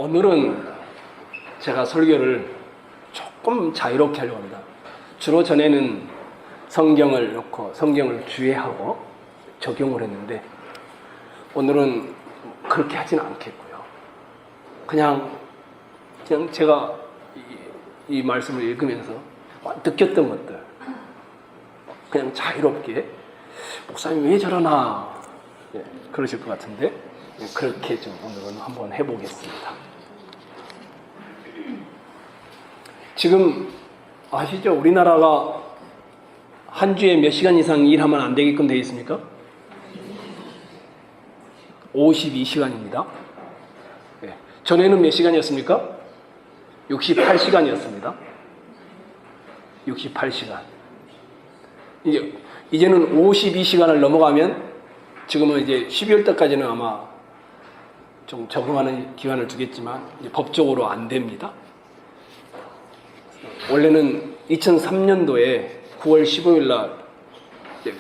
오늘은 제가 설교를 조금 자유롭게 하려고 합니다. 주로 전에는 성경을 놓고 성경을 주의하고 적용을 했는데 오늘은 그렇게 하지는 않겠고요. 그냥 제가 이 말씀을 읽으면서 느꼈던 것들 그냥 자유롭게 목사님 왜 저러나 그러실 것 같은데 그렇게 좀 오늘은 한번 해보겠습니다. 지금 아시죠? 우리나라가 한 주에 몇 시간 이상 일하면 안 되게끔 되어 있습니까? 52시간입니다. 전에는 몇 시간이었습니까? 68시간이었습니다. 68시간. 이제는 52시간을 넘어가면 지금은 이제 12월 달까지는 아마 좀 적응하는 기간을 두겠지만 이제 법적으로 안 됩니다. 원래는 2003년도에 9월 15일 날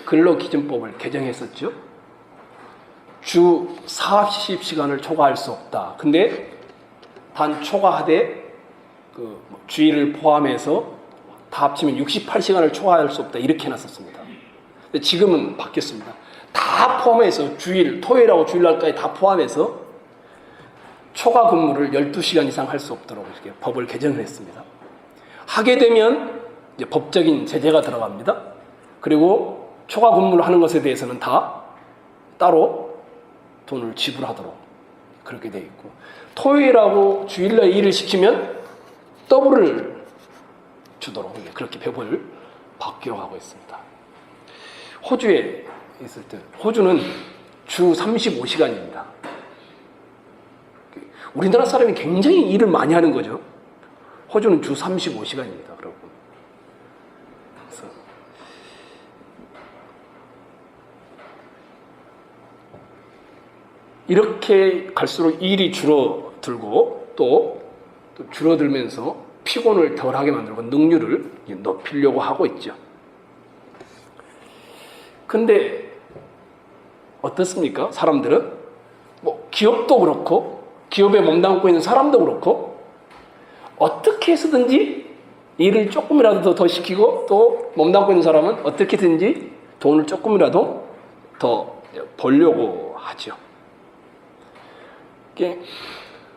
근로기준법을 개정했었죠. 주 40시간을 초과할 수 없다. 근데 단 초과하되 주일을 포함해서 다 합치면 68시간을 초과할 수 없다. 이렇게 해놨었습니다. 근데 지금은 바뀌었습니다. 다 포함해서 주일, 토요일하고 주일날까지 다 포함해서 초과 근무를 12시간 이상 할 수 없도록 이렇게 법을 개정을 했습니다. 하게 되면 이제 법적인 제재가 들어갑니다. 그리고 초과 근무를 하는 것에 대해서는 다 따로 돈을 지불하도록 그렇게 되어 있고, 토요일하고 주일날 일을 시키면 더블을 주도록 그렇게 법을 바뀌어 가고 있습니다. 호주에 있을 때 호주는 주 35시간입니다. 우리나라 사람이 굉장히 일을 많이 하는 거죠. 호주는 주 35시간입니다. 그러고 그래서 이렇게 갈수록 일이 줄어들고 또 줄어들면서 피곤을 덜하게 만들고 능률을 높이려고 하고 있죠. 근데 어떻습니까? 사람들은 기업도 그렇고 기업에 몸담고 있는 사람도 그렇고 어떻게 해서든지 일을 조금이라도 더 시키고 또 몸담고 있는 사람은 어떻게든지 돈을 조금이라도 더 벌려고 하죠.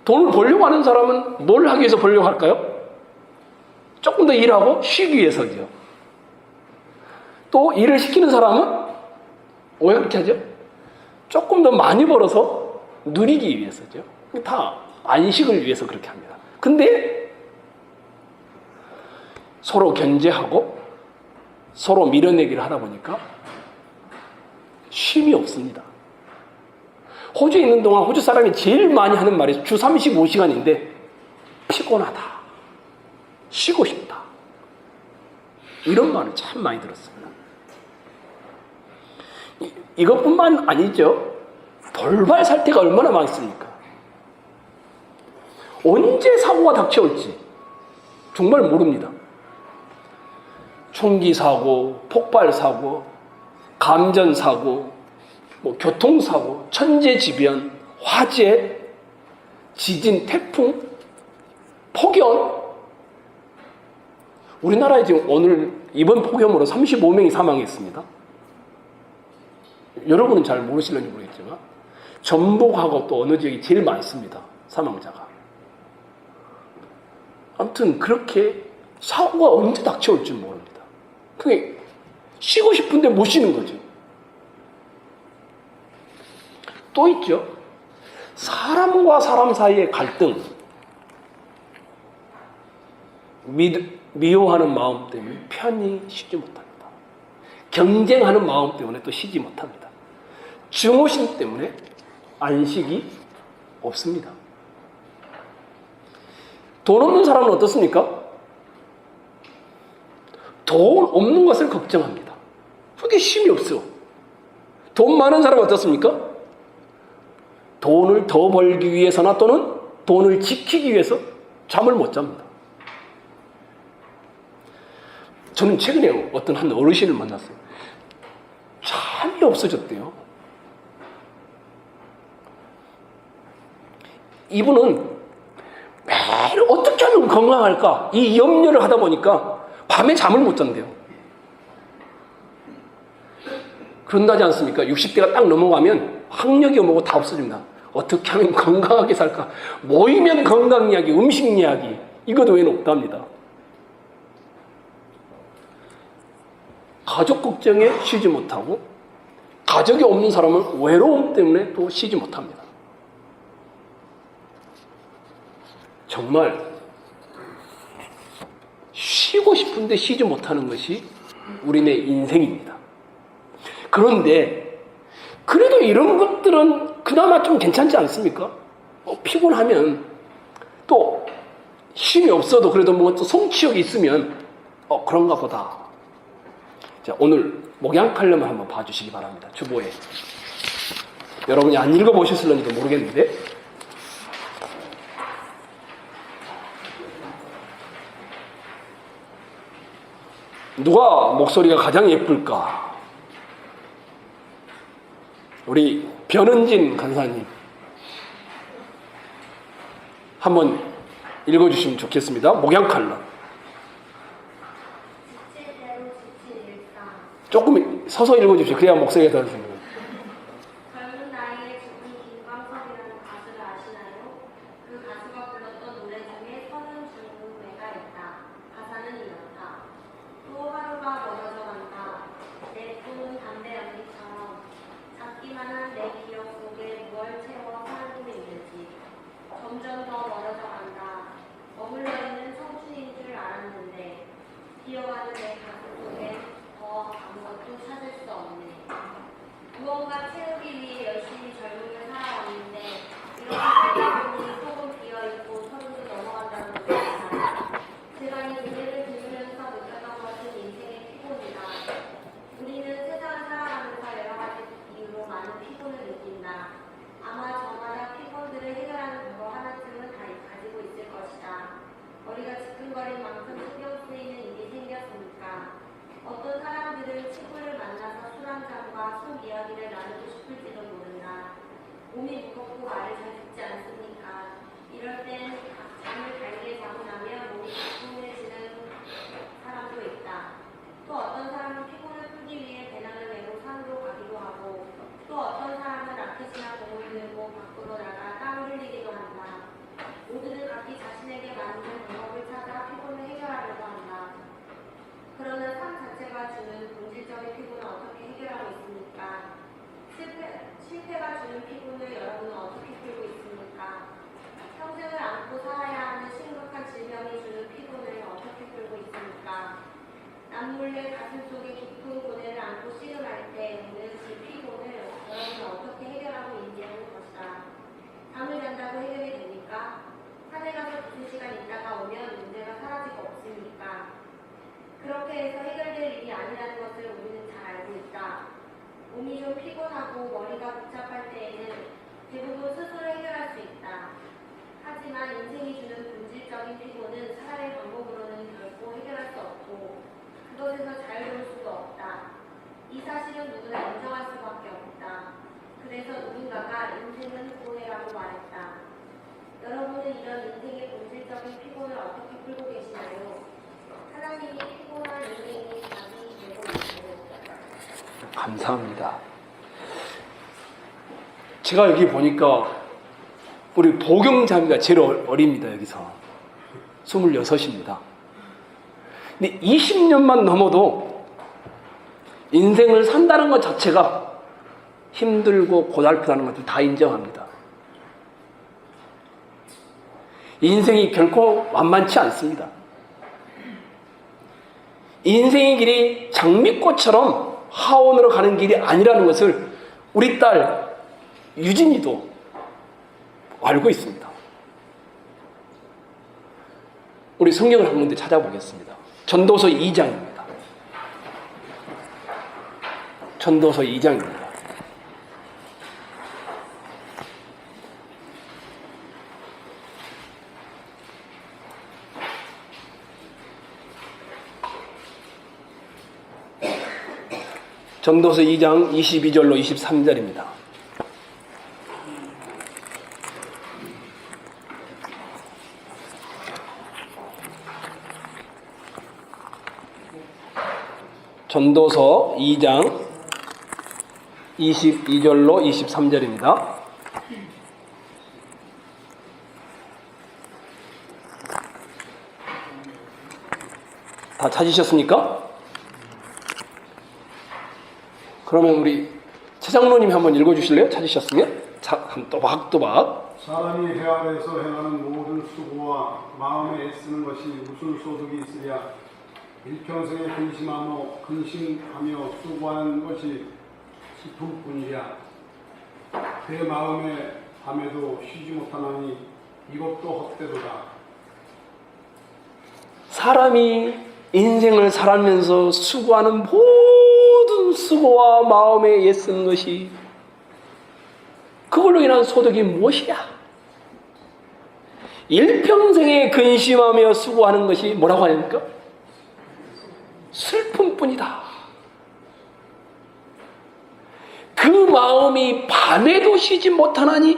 돈을 벌려고 하는 사람은 뭘 하기 위해서 벌려고 할까요? 조금 더 일하고 쉬기 위해서죠. 또 일을 시키는 사람은 왜 그렇게 하죠? 조금 더 많이 벌어서 누리기 위해서죠. 다 안식을 위해서 그렇게 합니다. 근데 서로 견제하고 서로 밀어내기를 하다 보니까 쉼이 없습니다. 호주에 있는 동안 호주 사람이 제일 많이 하는 말이 주 35시간인데 피곤하다, 쉬고 싶다, 이런 말을 참 많이 들었습니다. 이것뿐만 아니죠. 돌발 사태가 얼마나 많습니까? 언제 사고가 닥쳐올지 정말 모릅니다. 총기 사고, 폭발 사고, 감전 사고, 교통 사고, 천재지변, 화재, 지진, 태풍, 폭염. 우리나라에 지금 오늘 이번 폭염으로 35명이 사망했습니다. 여러분은 잘 모르실는지 모르겠지만 전북하고 또 어느 지역이 제일 많습니다. 사망자가. 아무튼 그렇게 사고가 언제 닥쳐올지 모릅니다. 그게 쉬고 싶은데 못 쉬는 거죠. 또 있죠. 사람과 사람 사이의 갈등, 미워하는 마음 때문에 편히 쉬지 못합니다. 경쟁하는 마음 때문에 또 쉬지 못합니다. 증오심 때문에 안식이 없습니다. 돈 없는 사람은 어떻습니까? 돈 없는 것을 걱정합니다. 그게 쉼이 없어. 돈 많은 사람은 어떻습니까? 돈을 더 벌기 위해서나 또는 돈을 지키기 위해서 잠을 못 잡니다. 저는 최근에 어떤 한 어르신을 만났어요. 잠이 없어졌대요. 이분은 매일 어떻게 하면 건강할까? 이 염려를 하다 보니까 밤에 잠을 못 잔대요. 그런다지 않습니까? 60대가 딱 넘어가면 학력이 뭐고 다 없어집니다. 어떻게 하면 건강하게 살까? 모이면 건강 이야기, 음식 이야기, 이것 외에는 없답니다. 가족 걱정에 쉬지 못하고 가족이 없는 사람은 외로움 때문에 또 쉬지 못합니다. 정말 쉬고 싶은데 쉬지 못하는 것이 우리네 인생입니다. 그런데 그래도 이런 것들은 그나마 좀 괜찮지 않습니까? 피곤하면 또 쉼이 없어도 그래도 뭐 또 성취욕이 있으면 그런가 보다. 자, 오늘 목양 칼럼을 한번 봐주시기 바랍니다. 주보에. 여러분이 안 읽어보셨을런지도 모르겠는데 누가 목소리가 가장 예쁠까? 우리 변은진 간사님 한번 읽어주시면 좋겠습니다. 목양 칼럼. 조금 서서 읽어주십시오. 그래야 목소리가 더 들립니다. 젊은 나이에 죽은 김광석이라는 가수를 아시나요? 그 가수가 불렀던 노래 중에 서는 중매가 있다. 가사는 이렇다. 또 하루가 멀어져 간다. 내 꿈은 담배 연기처럼 작기만한 내 기억 속에 무얼 채워 사는 있는지 점점 더 멀어져 간다. 머물러 있는 청춘인 줄 알았는데 기어가는 내 가슴 속에 더 아무것도 찾을 수 없네. 무언가 채우기 위해 열심히 젊음을 살아왔는데 이렇게 대부분이 속은 비어있고 서로도 넘어간다는 것입니다. 제가 이 노래를 들으면서 느꼈던 것은 인생의 피곤이다. 우리는 세상을 살아가면서 여러 가지 이유로 많은 피곤을 느낀다. 아마 저마다 피곤들을 해결하는 방법 하나쯤은 다 가지고 있을 것이다. 머리가 지끈거릴 만큼 신경 쓰이는 일이 생겼으니까. 어떤 사람들은 친구를 만나서 술 한잔과 속 이야기를 나누고 싶을지도 모른다. 몸이 무겁고 말을 잘 듣지 않습니까? 이럴 땐 잠을 달게 자고 나면 몸이 피곤해지는 사람도 있다. 또 어떤 사람은 피곤을 풀기 위해 배낭을 메고 산으로 가기도 하고 또 어떤 사람은 라켓이나 공을 들고 밖으로 나가 땀을 흘리기도 한다. 모두는 각기 자신에게 맞는 방법을 찾아 피곤을 해결하려고 한다. 그러나 삶 자체가 주는 본질적인 피곤을 어떻게 해결하고 있습니까? 실패가 주는 피곤을 여러분은 어떻게 풀고 있습니까? 평생을 안고 살아야 하는 심각한 질병이 주는 피곤을 어떻게 풀고 있습니까? 남몰래 가슴 속에 깊은 고뇌를 안고 씨름할 때 오는 그 피곤을 여러분은 어떻게 해결하고 있냐는 것이다. 잠을 잔다고 해결이 됩니까? 산에 가서 두세 시간 있다가 오면 문제가 사라지고 없습니까? 그렇게 해서 해결될 일이 아니라는 것을 우리는 잘 알고 있다. 몸이 좀 피곤하고 머리가 복잡할 때에는 대부분 스스로 해결할 수 있다. 하지만 인생이 주는 본질적인 피곤은 사람의 방법으로는 결코 해결할 수 없고 그것에서 자유로울 수도 없다. 이 사실은 누구나 인정할 수밖에 없다. 그래서 누군가가 인생은 고뇌라고 말했다. 여러분은 이런 인생의 본질적인 피곤을 어떻게 풀고 계시나요? 하나님이 피곤한 인생이 답이 되고 있고. 감사합니다. 제가 여기 보니까 우리 보경자매가 제일 어립니다. 여기서 26입니다. 근데 20년만 넘어도 인생을 산다는 것 자체가 힘들고 고달프다는 것을 다 인정합니다. 인생이 결코 만만치 않습니다. 인생의 길이 장미꽃처럼 하원으로 가는 길이 아니라는 것을 우리 딸 유진이도 알고 있습니다. 우리 성경을 한 군데 찾아보겠습니다. 전도서 2장입니다. 전도서 2장입니다. 전도서 2장 22절로 23절입니다. 전도서 2장 22절로 23절입니다. 다 찾으셨습니까? 그러면 우리 최 장로님이 한번 읽어주실래요? 찾으셨으면? 또박또박. 사람이 해 아래에서 행하는 모든 수고와 마음에 애쓰는 것이 무슨 소득이 있으랴. 일평생에 근심하며 수고하는 것이 슬픔뿐이랴. 그 마음에 밤에도 쉬지 못하나니 이것도 헛되도다. 사람이 인생을 살아면서 수고하는 모든 수고와 마음에 애쓰는 것이 그걸로 인한 소득이 무엇이야? 일평생에 근심하며 수고하는 것이 뭐라고 하니까? 슬픔뿐이다. 그 마음이 밤에도 쉬지 못하나니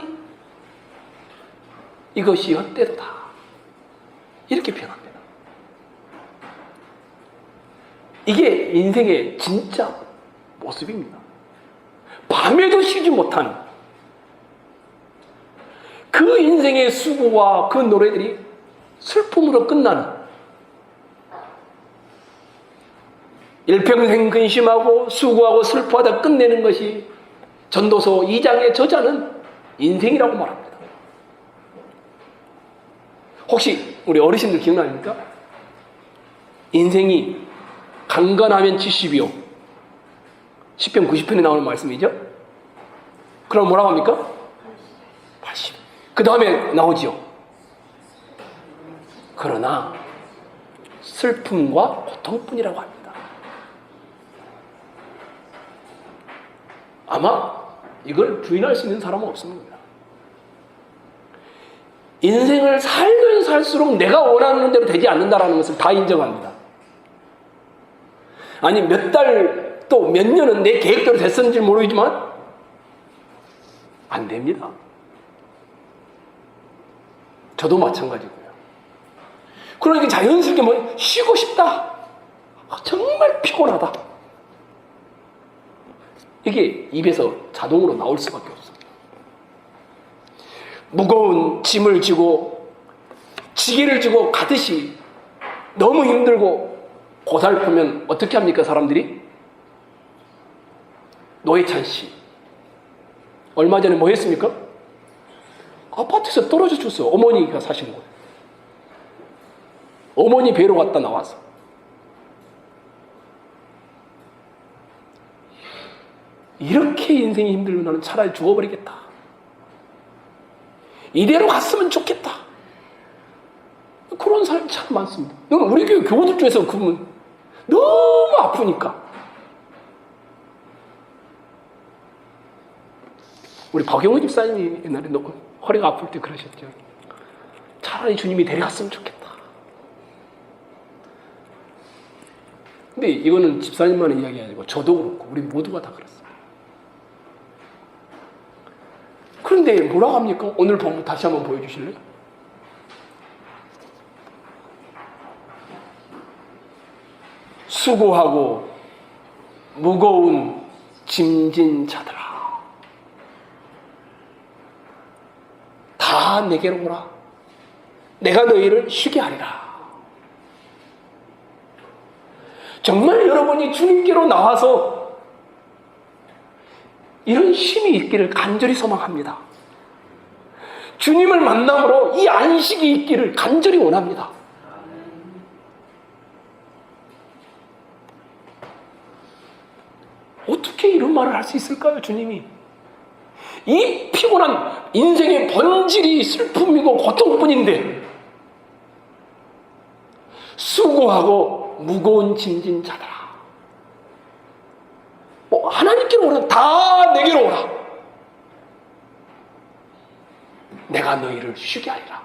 이것이 헛되도다. 이렇게 표현합니다. 이게 인생의 진짜 모습입니다. 밤에도 쉬지 못하는 그 인생의 수고와 그 노래들이 슬픔으로 끝나는, 일평생 근심하고 수고하고 슬퍼하다 끝내는 것이 전도서 2장의 저자는 인생이라고 말합니다. 혹시 우리 어르신들 기억나십니까? 인생이 강건하면 70이요. 10편 90편에 나오는 말씀이죠. 그럼 뭐라고 합니까? 80. 그 다음에 나오지요. 그러나 슬픔과 고통뿐이라고 합니다. 아마 이걸 부인할 수 있는 사람은 없습니다. 인생을 살면 살수록 내가 원하는 대로 되지 않는다는 것을 다 인정합니다. 아니 몇 달 또 몇 년은 내 계획대로 됐었는지 모르지만 안 됩니다. 저도 마찬가지고요. 그러니까 자연스럽게 뭐 쉬고 싶다. 정말 피곤하다. 이게 입에서 자동으로 나올 수밖에 없습니다. 무거운 짐을 지고 지게를 지고 가듯이 너무 힘들고 고달프면 어떻게 합니까, 사람들이? 노회찬 씨 얼마 전에 뭐 했습니까? 아파트에서 떨어져 죽었어요. 어머니가 사신 거예요. 어머니 뵈러 갔다 나와서. 이렇게 인생이 힘들면 나는 차라리 죽어버리겠다. 이대로 갔으면 좋겠다. 그런 사람이 참 많습니다. 우리 교회 교우들 중에서 그분 너무 아프니까. 우리 박영호 집사님이 옛날에 너무 허리가 아플 때 그러셨죠. 차라리 주님이 데려갔으면 좋겠다. 근데 이거는 집사님만의 이야기 아니고 저도 그렇고 우리 모두가 다 그렇습니다. 그런데 뭐라고 합니까? 오늘 본문 다시 한번 보여주실래요? 수고하고 무거운 짐진 자들아, 다 내게로 오라. 내가 너희를 쉬게 하리라. 정말 여러분이 주님께로 나와서 이런 쉼이 있기를 간절히 소망합니다. 주님을 만남으로 이 안식이 있기를 간절히 원합니다. 어떻게 이런 말을 할 수 있을까요, 주님이? 이 피곤한 인생의 본질이 슬픔이고 고통뿐인데 수고하고 무거운 짐진 자들아, 하나님께로 오라. 다 내게로 오라. 내가 너희를 쉬게 하리라.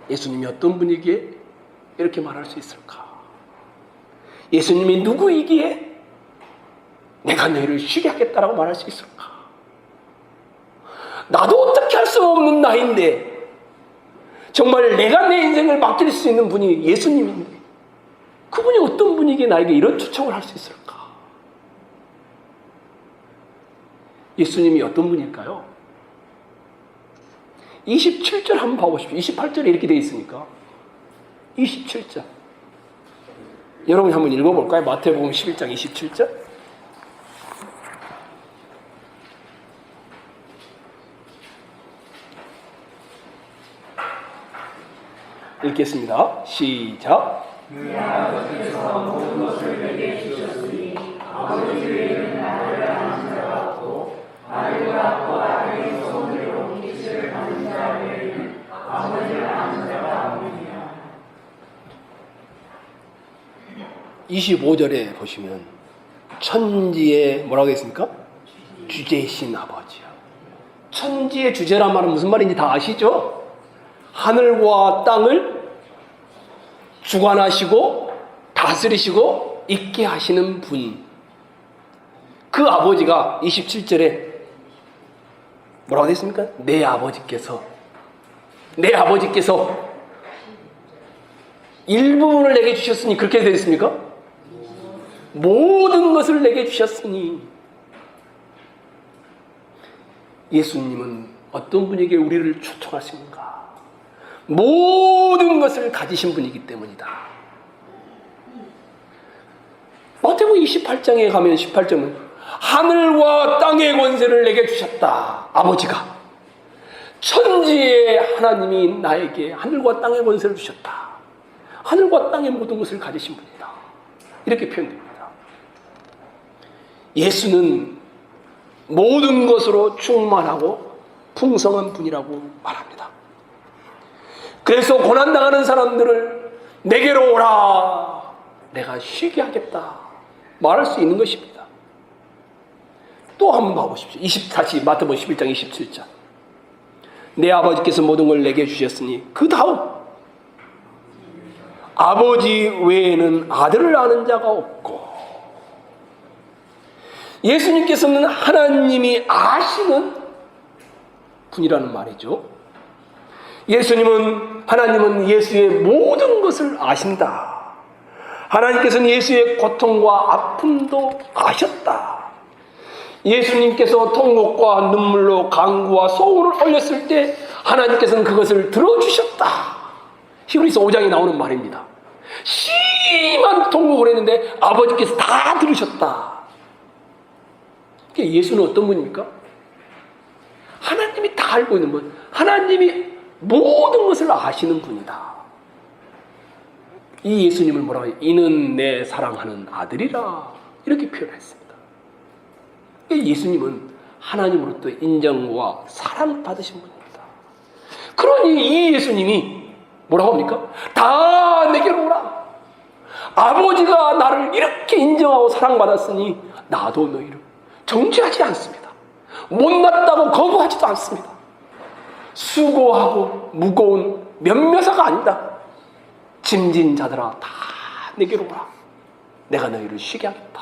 예수님이 어떤 분이기에 이렇게 말할 수 있을까? 예수님이 누구이기에 내가 너희를 쉬게 하겠다라고 말할 수 있을까? 나도 어떻게 할 수 없는 나인데 정말 내가 내 인생을 맡길 수 있는 분이 예수님인데 그분이 어떤 분이기에 나에게 이런 초청을 할 수 있을까? 예수님이 어떤 분일까요? 27절 한번 봐보십시오. 28절에 이렇게 되어 있으니까 27절 여러분이 한번 읽어볼까요? 마태복음 11장 27절 읽겠습니다. 시작. 내 아버지께서 모든 것을 내게 주셨으니 아버지 외에는 나를 아는 자가 없고 나를 갖고 아들의 손으로 빛을 받는 자 외에는 아버지를 아는 자가 없느니라. 25절에 보시면 천지의 뭐라고 했습니까? 주제이신 아버지요. 천지의 주제란 말은 무슨 말인지 다 아시죠? 하늘과 땅을 주관하시고 다스리시고 있게 하시는 분. 그 아버지가 27절에 뭐라고 했습니까? 내 아버지께서 일부분을 내게 주셨으니 그렇게 되어 있습니까? 모든 것을 내게 주셨으니. 예수님은 어떤 분에게 우리를 초청하십니까? 모든 것을 가지신 분이기 때문이다. 마태복음 28장에 가면 18절은 하늘과 땅의 권세를 내게 주셨다. 아버지가 천지의 하나님이 나에게 하늘과 땅의 권세를 주셨다. 하늘과 땅의 모든 것을 가지신 분이다. 이렇게 표현됩니다. 예수는 모든 것으로 충만하고 풍성한 분이라고 말합니다. 그래서 고난당하는 사람들을 내게로 오라, 내가 쉬게 하겠다 말할 수 있는 것입니다. 또 한번 봐보십시오. 다시 마태복음 11장 27절 내 아버지께서 모든 걸 내게 주셨으니 그 다음 아버지 외에는 아들을 아는 자가 없고. 예수님께서는 하나님이 아시는 분이라는 말이죠. 하나님은 예수의 모든 것을 아신다. 하나님께서는 예수의 고통과 아픔도 아셨다. 예수님께서 통곡과 눈물로 간구와 소원을 올렸을 때 하나님께서는 그것을 들어주셨다. 히브리서 5장에 나오는 말입니다. 심한 통곡을 했는데 아버지께서 다 들으셨다. 예수는 어떤 분입니까? 하나님이 다 알고 있는 분, 하나님이 모든 것을 아시는 분이다. 이 예수님을 뭐라고 해요? 이는 내 사랑하는 아들이라 이렇게 표현했습니다. 예수님은 하나님으로부터 인정과 사랑을 받으신 분입니다. 그러니 이 예수님이 뭐라고 합니까? 다 내게로 오라. 아버지가 나를 이렇게 인정하고 사랑받았으니 나도 너희를 정죄하지 않습니다. 못났다고 거부하지도 않습니다. 수고하고 무거운 면묘사가 아니다. 짐진 자들아 다 내게로 오라. 내가 너희를 쉬게 하겠다.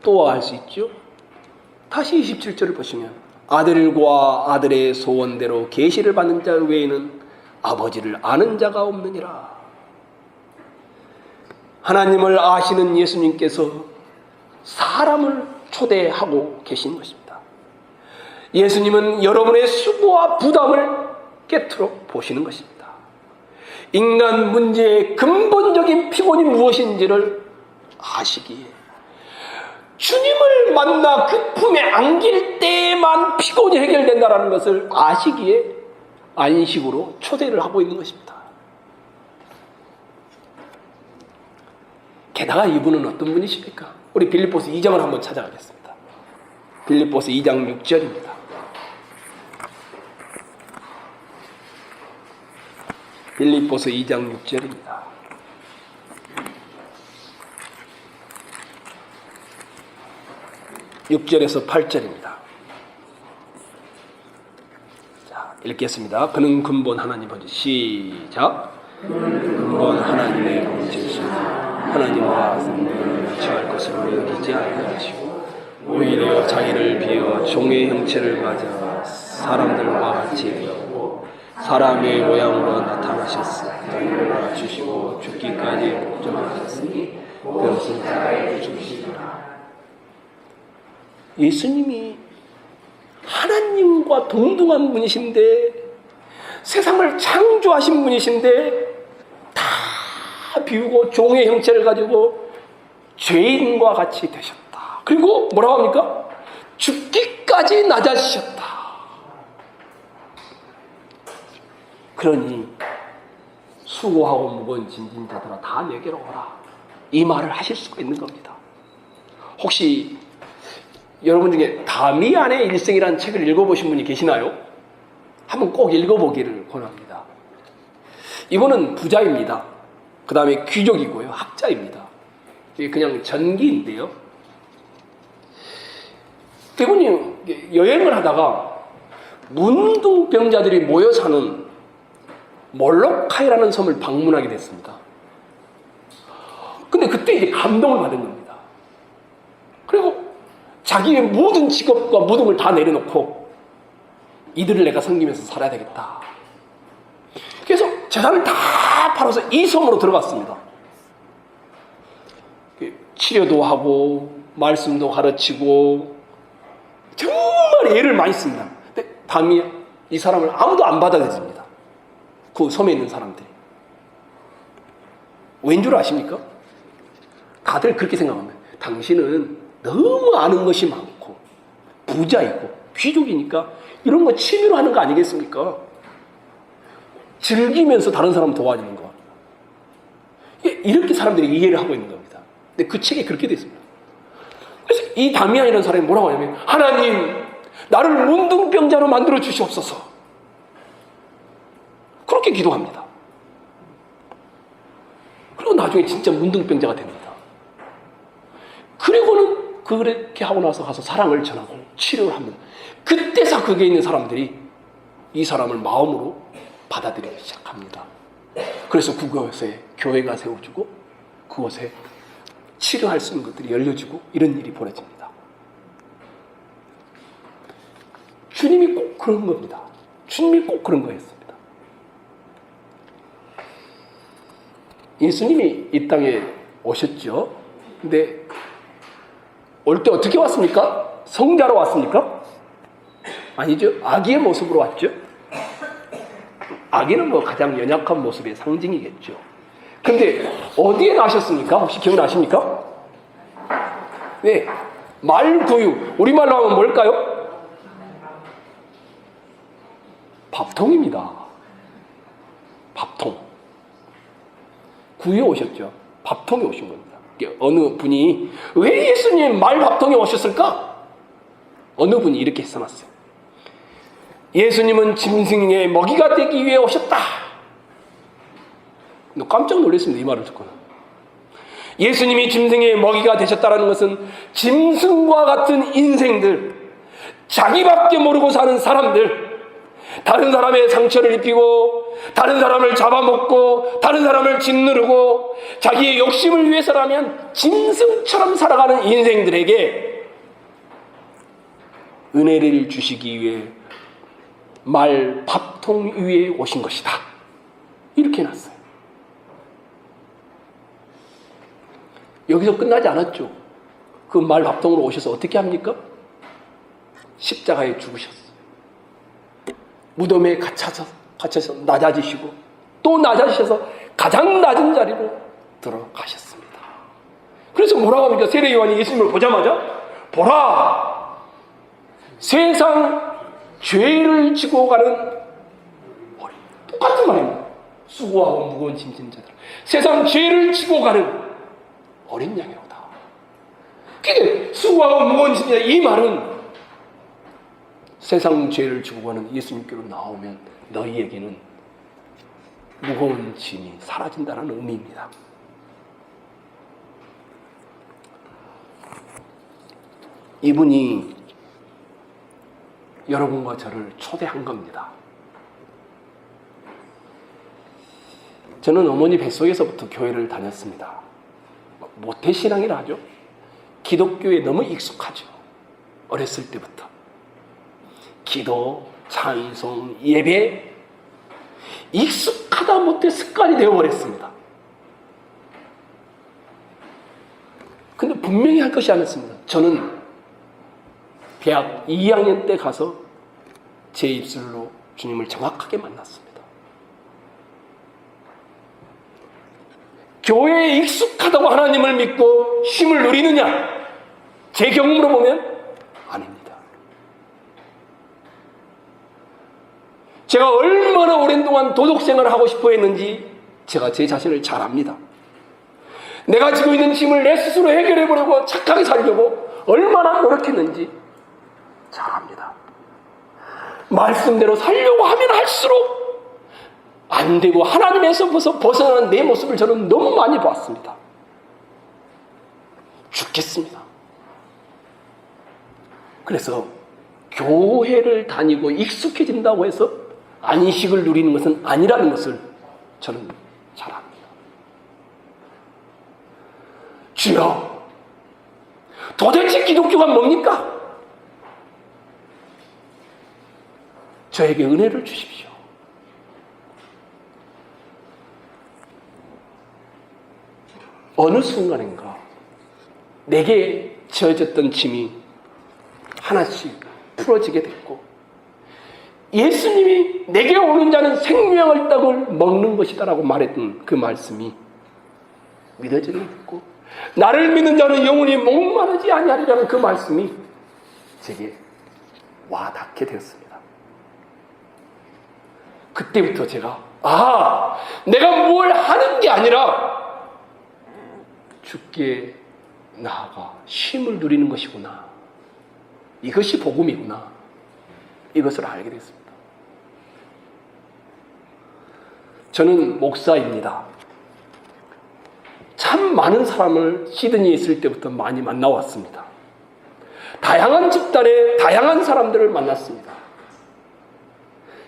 또 알 수 있죠? 다시 27절을 보시면 아들과 아들의 소원대로 계시를 받는 자 외에는 아버지를 아는 자가 없느니라. 하나님을 아시는 예수님께서 사람을 초대하고 계신 것입니다. 예수님은 여러분의 수고와 부담을 깨트려 보시는 것입니다. 인간 문제의 근본적인 피곤이 무엇인지를 아시기에, 주님을 만나 그 품에 안길 때만 피곤이 해결된다는 것을 아시기에 안식으로 초대를 하고 있는 것입니다. 게다가 이분은 어떤 분이십니까? 우리 빌립보서 2장을 한번 찾아가겠습니다. 빌립보서 2장 6절입니다. 빌립보서 2장 6절입니다. (6절에서) 8절입니다. 자, 읽겠습니다. 그는 근본 하나님 본체. 시작. 근본 하나님의 본체시니 하나님과 성령을 취할 것으로 여기지 아니하시고 오히려 자기를 비어 종의 형체를 가져 사람들과 같이 되었고 사람의 모양으로 나타나셨으니 주시고 죽기까지 복종하셨으니 그것은 자의 죽으시리라. 예수님이 하나님과 동등한 분이신데 세상을 창조하신 분이신데 다 비우고 종의 형체를 가지고 죄인과 같이 되셨다. 그리고 뭐라고 합니까? 죽기까지 낮아지셨다. 그러니 수고하고 무거운 짐진 자들아 다 내게로 오라. 이 말을 하실 수가 있는 겁니다. 혹시 여러분 중에 다미안의 일생이라는 책을 읽어보신 분이 계시나요? 한번 꼭 읽어보기를 권합니다. 이분은 부자입니다. 그 다음에 귀족이고요. 학자입니다. 이게 그냥 전기인데요. 이분이 여행을 하다가 문둥병자들이 모여 사는 몰로카이라는 섬을 방문하게 됐습니다. 근데 그때 이제 감동을 받은 겁니다. 그리고 자기의 모든 직업과 모든 걸 다 내려놓고 이들을 내가 섬기면서 살아야 되겠다. 그래서 재산을 다 팔아서 이 섬으로 들어갔습니다. 치료도 하고 말씀도 가르치고 정말 애를 많이 씁니다. 근데 밤이 이 사람을 아무도 안 받아들입니다. 그 섬에 있는 사람들이. 왠 줄 아십니까? 다들 그렇게 생각합니다. 당신은 너무 아는 것이 많고 부자이고 귀족이니까 이런 거 취미로 하는 거 아니겠습니까? 즐기면서 다른 사람 도와주는 거. 이렇게 사람들이 이해를 하고 있는 겁니다. 근데 그 책에 그렇게 되어 있습니다. 그래서 이 다미안이라는 사람이 뭐라고 하냐면 하나님 나를 문둥병자로 만들어 주시옵소서. 그렇게 기도합니다. 그리고 나중에 진짜 문둥병자가 됩니다. 그리고는 그렇게 하고 나서 가서 사랑을 전하고 치료를 합니다. 그때서 거기에 있는 사람들이 이 사람을 마음으로 받아들이기 시작합니다. 그래서 그곳에 교회가 세워지고 그곳에 치료할 수 있는 것들이 열려지고 이런 일이 벌어집니다. 주님이 꼭 그런 겁니다. 주님이 꼭 그런 거였습니다. 예수님이 이 땅에 오셨죠. 근데 올 때 어떻게 왔습니까? 성자로 왔습니까? 아니죠. 아기의 모습으로 왔죠. 아기는 뭐 가장 연약한 모습의 상징이겠죠. 근데 어디에 나셨습니까? 혹시 기억나십니까? 네, 말구유. 우리말로 하면 뭘까요? 밥통입니다. 밥통. 구유에 오셨죠. 밥통에 오신 겁니다. 어느 분이 왜 예수님 말 밥통에 오셨을까? 어느 분이 이렇게 써놨어요. 예수님은 짐승의 먹이가 되기 위해 오셨다. 깜짝 놀랐습니다. 이 말을 듣고는. 예수님이 짐승의 먹이가 되셨다는 것은 짐승과 같은 인생들, 자기밖에 모르고 사는 사람들, 다른 사람의 상처를 입히고 다른 사람을 잡아먹고 다른 사람을 짓누르고 자기의 욕심을 위해서라면 짐승처럼 살아가는 인생들에게 은혜를 주시기 위해 말 밥통 위에 오신 것이다. 이렇게 해놨어요. 여기서 끝나지 않았죠. 그 말 밥통으로 오셔서 어떻게 합니까? 십자가에 죽으셨어요. 무덤에 갇혀서 낮아지시고 또 낮아지셔서 가장 낮은 자리로 들어가셨습니다. 그래서 뭐라고 합니까? 세례 요한이 예수님을 보자마자 보라! 세상 죄를 지고 가는 어린, 똑같은 말입니다. 수고하고 무거운 짐진 자들. 세상 죄를 지고 가는 어린 양이로다. 그게 수고하고 무거운 짐진 자들. 이 말은 세상 죄를 지고 가는 예수님께로 나오면 너희에게는 무거운 짐이 사라진다는 의미입니다. 이분이 여러분과 저를 초대한 겁니다. 저는 어머니 뱃속에서부터 교회를 다녔습니다. 모태신앙이라 하죠. 기독교에 너무 익숙하죠. 어렸을 때부터. 기도, 찬송, 예배 익숙하다 못해 습관이 되어버렸습니다. 근데 분명히 할 것이 않았습니다. 저는 대학 2학년 때 가서 제 입술로 주님을 정확하게 만났습니다. 교회에 익숙하다고 하나님을 믿고 쉼을 누리느냐? 제 경험으로 보면 아닙니다. 제가 얼마나 오랜 동안 도덕생활을 하고 싶어 했는지 제가 제 자신을 잘 압니다. 내가 지고 있는 짐을 내 스스로 해결해보려고 착하게 살려고 얼마나 노력했는지 잘 압니다. 말씀대로 살려고 하면 할수록 안 되고 하나님에서 벗어나는 내 모습을 저는 너무 많이 봤습니다. 죽겠습니다. 그래서 교회를 다니고 익숙해진다고 해서 안식을 누리는 것은 아니라는 것을 저는 잘 압니다. 주여, 도대체 기독교가 뭡니까? 저에게 은혜를 주십시오. 어느 순간인가 내게 지어졌던 짐이 하나씩 풀어지게 됐고, 예수님이 내게 오는 자는 생명의 떡을 먹는 것이다라고 말했던 그 말씀이 믿어지게 됐고, 나를 믿는 자는 영원히 목마르지 아니하리라는 그 말씀이 제게 와닿게 되었습니다. 그때부터 제가 내가 뭘 하는 게 아니라 주께 나아가 쉼을 누리는 것이구나, 이것이 복음이구나, 이것을 알게 됐습니다. 저는 목사입니다. 참 많은 사람을 시드니에 있을 때부터 많이 만나왔습니다. 다양한 집단의 다양한 사람들을 만났습니다.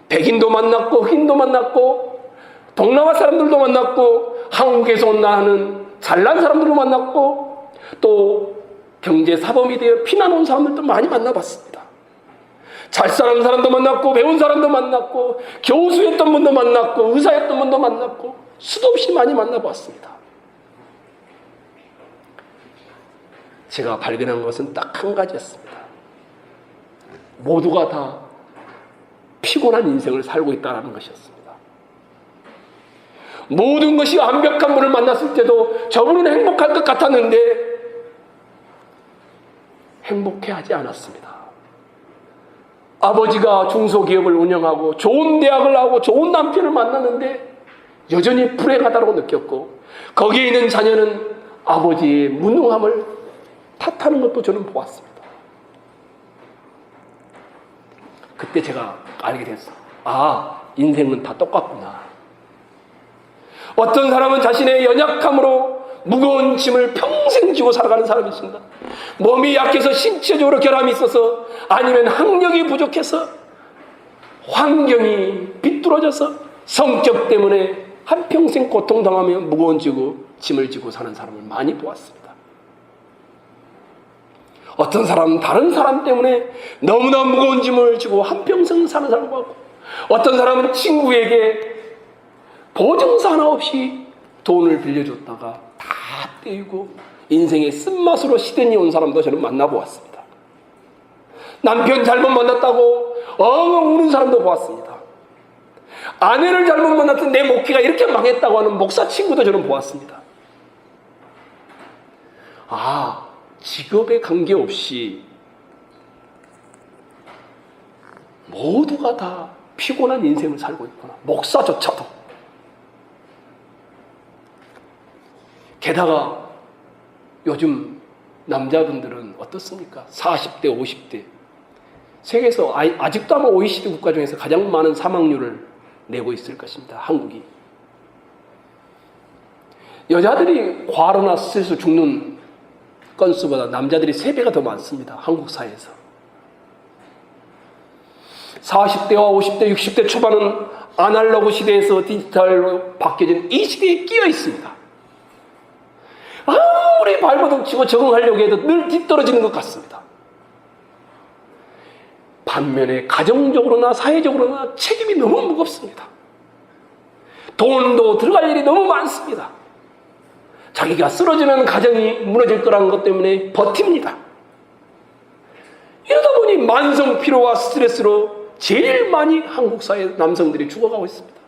백인도 만났고 흑인도 만났고 동남아 사람들도 만났고 한국에서 온다는 잘난 사람들도 만났고 또 경제 사범이 되어 피난 온 사람들도 많이 만나봤습니다. 잘 사는 사람도 만났고 배운 사람도 만났고 교수였던 분도 만났고 의사였던 분도 만났고 수도 없이 많이 만나봤습니다. 제가 발견한 것은 딱 한 가지였습니다. 모두가 다 피곤한 인생을 살고 있다는 것이었습니다. 모든 것이 완벽한 분을 만났을 때도 저분은 행복할 것 같았는데 행복해하지 않았습니다. 아버지가 중소기업을 운영하고 좋은 대학을 하고 좋은 남편을 만났는데 여전히 불행하다고 느꼈고, 거기에 있는 자녀는 아버지의 무능함을 탓하는 것도 저는 보았습니다. 그때 제가 알게 됐어요. 인생은 다 똑같구나. 어떤 사람은 자신의 연약함으로 무거운 짐을 평생 지고 살아가는 사람이 있습니다. 몸이 약해서 신체적으로 결함이 있어서, 아니면 학력이 부족해서, 환경이 비뚤어져서, 성격 때문에 한평생 고통당하며 무거운 짐을 지고 사는 사람을 많이 보았습니다. 어떤 사람은 다른 사람 때문에 너무나 무거운 짐을 지고 한평생 사는 사람을 봤고, 어떤 사람은 친구에게 보증서 하나 없이 돈을 빌려줬다가 다 떼이고 인생의 쓴맛으로 시드니 온 사람도 저는 만나보았습니다. 남편 잘못 만났다고 엉엉 우는 사람도 보았습니다. 아내를 잘못 만났던 내 목회가 이렇게 망했다고 하는 목사 친구도 저는 보았습니다. 직업에 관계없이 모두가 다 피곤한 인생을 살고 있구나. 목사조차도. 게다가 요즘 남자분들은 어떻습니까? 40대, 50대. 세계에서 아직도 아마 OECD 국가 중에서 가장 많은 사망률을 내고 있을 것입니다. 한국이. 여자들이 과로나 스트레스 죽는 건수보다 남자들이 3배가 더 많습니다. 한국 사회에서. 40대와 50대, 60대 초반은 아날로그 시대에서 디지털로 바뀌어진 이 시대에 끼어 있습니다. 아무리 발버둥 치고 적응하려고 해도 늘 뒤떨어지는 것 같습니다. 반면에 가정적으로나 사회적으로나 책임이 너무 무겁습니다. 돈도 들어갈 일이 너무 많습니다. 자기가 쓰러지면 가정이 무너질 거라는 것 때문에 버팁니다. 이러다 보니 만성 피로와 스트레스로 제일 많이 한국 사회 남성들이 죽어가고 있습니다.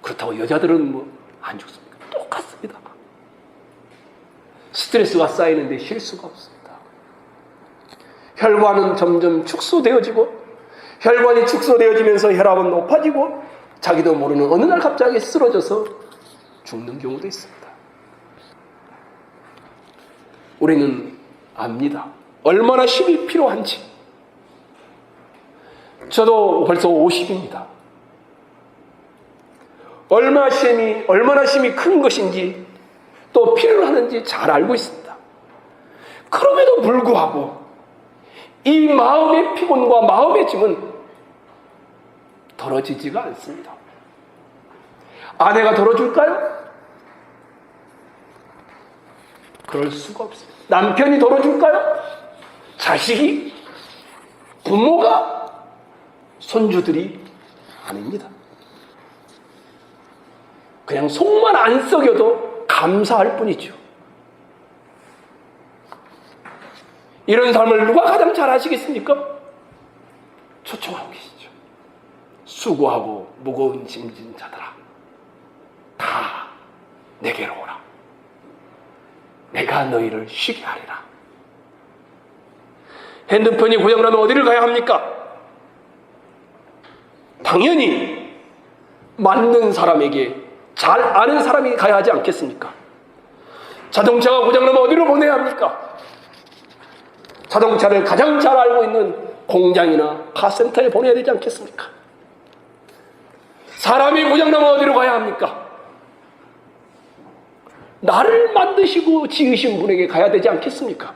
그렇다고 여자들은 뭐 안 죽습니까? 똑같습니다. 스트레스가 쌓이는데 쉴 수가 없습니다. 혈관은 점점 축소되어지고, 혈관이 축소되어지면서 혈압은 높아지고, 자기도 모르는 어느 날 갑자기 쓰러져서 죽는 경우도 있습니다. 우리는 압니다. 얼마나 힘이 필요한지. 저도 벌써 50입니다. 얼마나 힘이 큰 것인지 또 필요로 하는지 잘 알고 있습니다. 그럼에도 불구하고 이 마음의 피곤과 마음의 짐은 덜어지지가 않습니다. 아내가 덜어줄까요? 그럴 수가 없습니다. 남편이 덜어줄까요? 자식이? 부모가? 손주들이? 아닙니다. 그냥 속만 안 썩여도 감사할 뿐이죠. 이런 삶을 누가 가장 잘 아시겠습니까? 초청하고 계시죠. 수고하고 무거운 짐진 자들아, 다 내게로 오라. 내가 너희를 쉬게 하리라. 핸드폰이 고장나면 어디를 가야 합니까? 당연히 맞는 사람에게, 잘 아는 사람이 가야 하지 않겠습니까? 자동차가 고장나면 어디로 보내야 합니까? 자동차를 가장 잘 알고 있는 공장이나 카센터에 보내야 되지 않겠습니까? 사람이 고장나면 어디로 가야 합니까? 나를 만드시고 지으신 분에게 가야 되지 않겠습니까?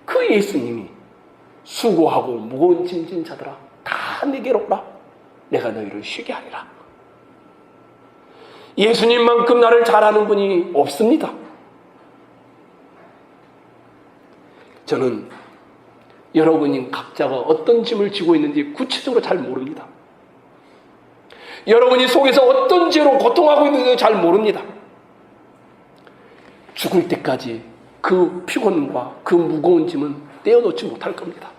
그 예수님이 수고하고 무거운 짐진 자들아, 다 내게로 오라. 내가 너희를 쉬게 하리라. 예수님만큼 나를 잘 아는 분이 없습니다. 저는 여러분이 각자가 어떤 짐을 지고 있는지 구체적으로 잘 모릅니다. 여러분이 속에서 어떤 죄로 고통하고 있는지도 잘 모릅니다. 죽을 때까지 그 피곤과 그 무거운 짐은 떼어놓지 못할 겁니다.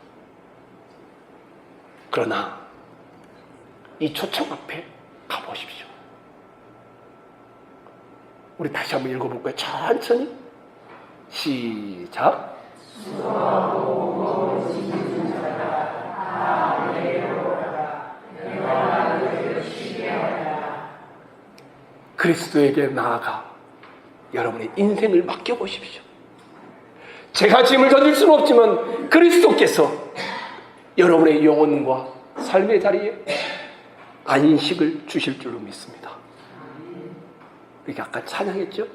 그러나 이 초청 앞에 가보십시오. 우리 다시 한번 읽어볼까요? 천천히. 시작. 그리스도에게 나아가 여러분의 인생을 맡겨보십시오. 제가 짐을 져줄 수는 없지만 그리스도께서 여러분의 영혼과 삶의 자리에 안식을 주실 줄로 믿습니다. 우리가 아까 찬양했죠?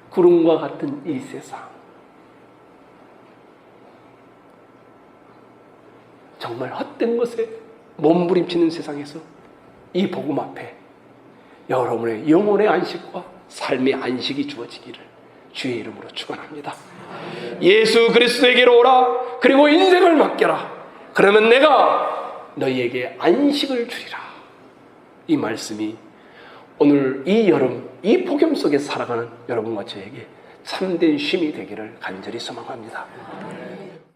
구름과 같은 이 세상, 정말 헛된 것에 몸부림치는 세상에서 이 복음 앞에 여러분의 영혼의 안식과 삶의 안식이 주어지기를 주의 이름으로 축원합니다. 예수 그리스도에게로 오라. 그리고 인생을 맡겨라. 그러면 내가 너희에게 안식을 주리라. 이 말씀이 오늘 이 여름 이 폭염 속에 살아가는 여러분과 저에게 참된 쉼이 되기를 간절히 소망합니다.